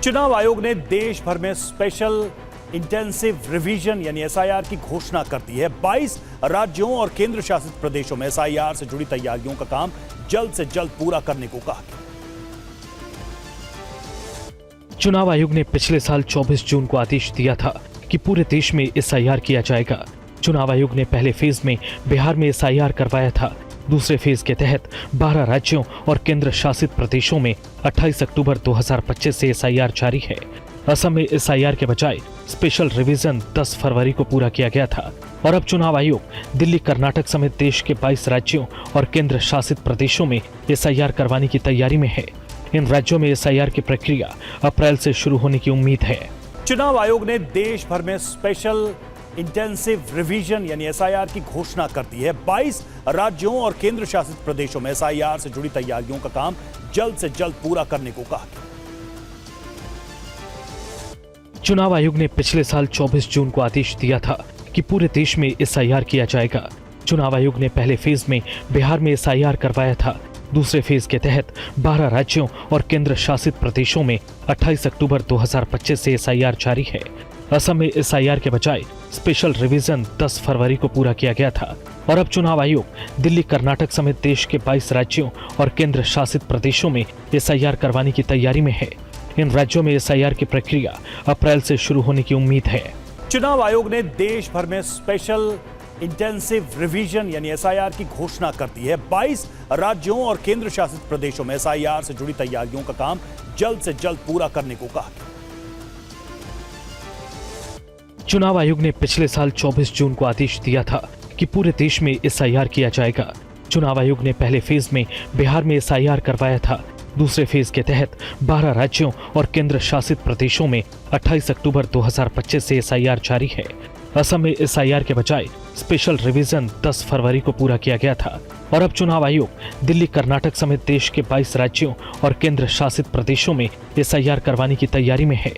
चुनाव आयोग ने देश भर में स्पेशल इंटेंसिव रिवीजन यानी एसआईआर की घोषणा कर दी है। 22 राज्यों और केंद्र शासित प्रदेशों में एसआईआर से जुड़ी तैयारियों का काम जल्द से जल्द पूरा करने को कहा गया। चुनाव आयोग ने पिछले साल 24 जून को आदेश दिया था कि पूरे देश में एसआईआर किया जाएगा। चुनाव आयोग ने पहले फेज में बिहार में एसआईआर करवाया था। दूसरे फेज के तहत 12 राज्यों और केंद्र शासित प्रदेशों में 28 अक्टूबर 2025 से एसआईआर जारी है। असम में एसआईआर के बजाय स्पेशल रिवीजन 10 फरवरी को पूरा किया गया था और अब चुनाव आयोग दिल्ली, कर्नाटक समेत देश के 22 राज्यों और केंद्र शासित प्रदेशों में एसआईआर करवाने की तैयारी में है। इन राज्यों में एसआईआर की प्रक्रिया अप्रैल से शुरू होने की उम्मीद है। चुनाव आयोग ने देश भर में स्पेशल इंटेंसिव रिवीजन यानी एसआईआर की घोषणा कर दी है। 22 राज्यों और केंद्र शासित प्रदेशों में एसआईआर से जुड़ी तैयारियों का काम जल्द से जल्द पूरा करने को कहा गया। चुनाव आयोग ने पिछले साल 24 जून को आदेश दिया था कि पूरे देश में एसआईआर किया जाएगा। चुनाव आयोग ने पहले फेज में बिहार में एसआईआर करवाया था। दूसरे फेज के तहत 12 राज्यों और केंद्र शासित प्रदेशों में 28 अक्टूबर 2025 से एसआईआर जारी है। असम में एसआईआर के बजाय स्पेशल रिवीजन 10 फरवरी को पूरा किया गया था और अब चुनाव आयोग दिल्ली, कर्नाटक समेत देश के 22 राज्यों और केंद्र शासित प्रदेशों में एसआईआर करवाने की तैयारी में है। इन राज्यों में एसआईआर की प्रक्रिया अप्रैल से शुरू होने की उम्मीद है। चुनाव आयोग ने देश भर में स्पेशल इंटेंसिव रिवीजन यानी एसआईआर की घोषणा कर दी है। 22 राज्यों और केंद्र शासित प्रदेशों में एसआईआर से जुड़ी तैयारियों का काम जल्द से जल्द पूरा करने को कहा गया। चुनाव आयोग ने पिछले साल 24 जून को आदेश दिया था कि पूरे देश में एसआईआर किया जाएगा। चुनाव आयोग ने पहले फेज में बिहार में एसआईआर करवाया था। दूसरे फेज के तहत 12 राज्यों और केंद्र शासित प्रदेशों में 28 अक्टूबर 2025 से एसआईआर जारी है। असम में एसआईआर के बजाय स्पेशल रिवीजन 10 फरवरी को पूरा किया गया था और अब चुनाव आयोग दिल्ली, कर्नाटक समेत देश के 22 राज्यों और केंद्र शासित प्रदेशों में एसआईआर करवाने की तैयारी में है।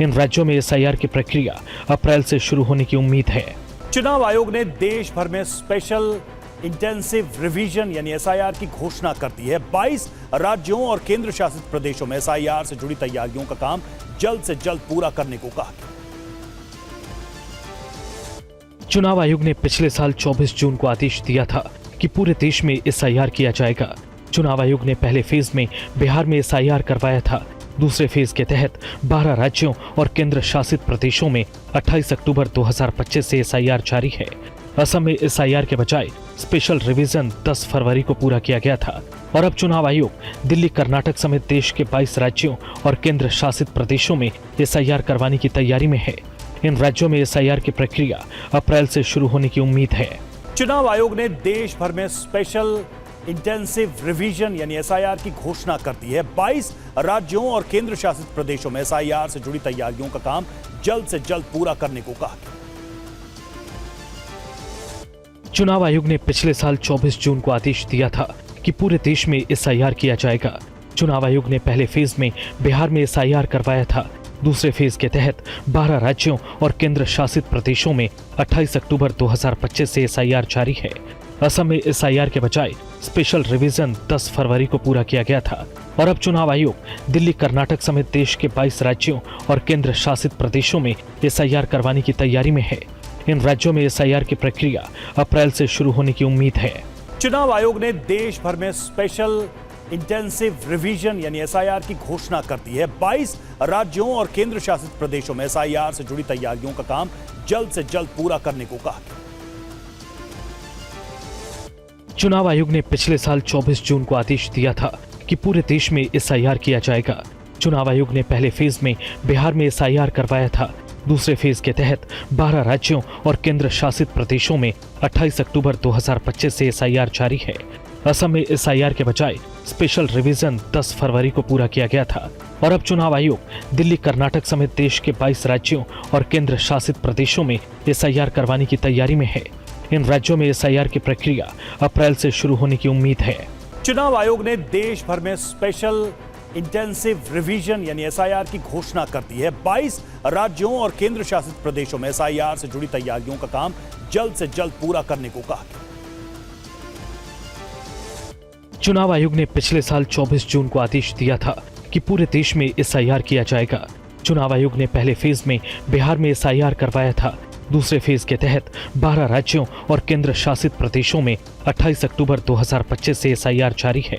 इन राज्यों में एसआईआर की प्रक्रिया अप्रैल से शुरू होने की उम्मीद है। चुनाव आयोग ने देश भर में स्पेशल इंटेंसिव रिवीजन यानी एसआईआर की घोषणा कर दी है। 22 राज्यों और केंद्र शासित प्रदेशों में एसआईआर से जुड़ी तैयारियों का काम जल्द से जल्द पूरा करने को कहा गया। चुनाव आयोग ने पिछले साल 24 जून को आदेश दिया था कि पूरे देश में एसआईआर किया जाएगा। चुनाव आयोग ने पहले फेज में बिहार में एसआईआर करवाया था। दूसरे फेज के तहत 12 राज्यों और केंद्र शासित प्रदेशों में 28 अक्टूबर 2025 से एसआईआर जारी है। असम में एसआईआर के बजाय स्पेशल रिवीजन 10 फरवरी को पूरा किया गया था और अब चुनाव आयोग दिल्ली, कर्नाटक समेत देश के 22 राज्यों और केंद्र शासित प्रदेशों में एसआईआर करवाने की तैयारी में है। इन राज्यों में एसआईआर की प्रक्रिया अप्रैल से शुरू होने की उम्मीद है। चुनाव आयोग ने देश भर में स्पेशल इंटेंसिव रिवीजन यानी एसआईआर की घोषणा कर दी है। 22 राज्यों और केंद्र शासित प्रदेशों में एसआईआर से जुड़ी तैयारियों का काम जल्द से जल्द पूरा करने को कहा गया। चुनाव आयोग ने पिछले साल 24 जून को आदेश दिया था कि पूरे देश में एसआईआर किया जाएगा। चुनाव आयोग ने पहले फेज में बिहार में एसआईआर करवाया था। दूसरे फेज के तहत 12 राज्यों और केंद्र शासित प्रदेशों में 28 अक्टूबर 2025 से एसआईआर जारी है। असम में एसआईआर के बजाय स्पेशल रिवीजन 10 फरवरी को पूरा किया गया था और अब चुनाव आयोग दिल्ली, कर्नाटक समेत देश के 22 राज्यों और केंद्र शासित प्रदेशों में एसआईआर करवाने की तैयारी में है। इन राज्यों में एसआईआर की प्रक्रिया अप्रैल से शुरू होने की उम्मीद है। चुनाव आयोग ने देश भर में स्पेशल इंटेंसिव रिवीजन यानी एसआईआर की घोषणा कर दी है। 22 राज्यों और केंद्र शासित प्रदेशों में एसआईआर से जुड़ी तैयारियों का काम जल्द से जल्द पूरा करने को कहा गया। चुनाव आयोग ने पिछले साल 24 जून को आदेश दिया था कि पूरे देश में एसआईआर किया जाएगा। चुनाव आयोग ने पहले फेज में बिहार में एसआईआर करवाया था। दूसरे फेज के तहत 12 राज्यों और केंद्र शासित प्रदेशों में 28 अक्टूबर 2025 से एसआईआर जारी है। असम में एसआईआर के बजाय स्पेशल रिवीजन 10 फरवरी को पूरा किया गया था और अब चुनाव आयोग दिल्ली, कर्नाटक समेत देश के 22 राज्यों और केंद्र शासित प्रदेशों में एसआईआर करवाने की तैयारी में है। इन राज्यों में एसआईआर की प्रक्रिया अप्रैल से शुरू होने की उम्मीद है। चुनाव आयोग ने देश भर में स्पेशल इंटेंसिव रिवीजन यानी एसआईआर की घोषणा कर दी है। 22 राज्यों और केंद्र शासित प्रदेशों में एसआईआर से जुड़ी तैयारियों का काम जल्द से जल्द पूरा करने को कहा गया। चुनाव आयोग ने पिछले साल 24 जून को आदेश दिया था कि कि पूरे देश में एसआईआर किया जाएगा। चुनाव आयोग ने पहले फेज में बिहार में एसआईआर करवाया था। दूसरे फेज के तहत 12 राज्यों और केंद्र शासित प्रदेशों में 28 अक्टूबर 2025 से एसआईआर जारी है।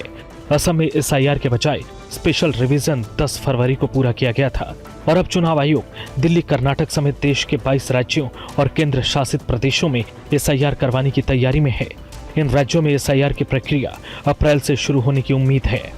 असम में एसआईआर के बजाय स्पेशल रिवीजन 10 फरवरी को पूरा किया गया था और अब चुनाव आयोग दिल्ली, कर्नाटक समेत देश के 22 राज्यों और केंद्र शासित प्रदेशों में एसआईआर करवाने की तैयारी में है। इन राज्यों में एसआईआर की प्रक्रिया अप्रैल से शुरू होने की उम्मीद है।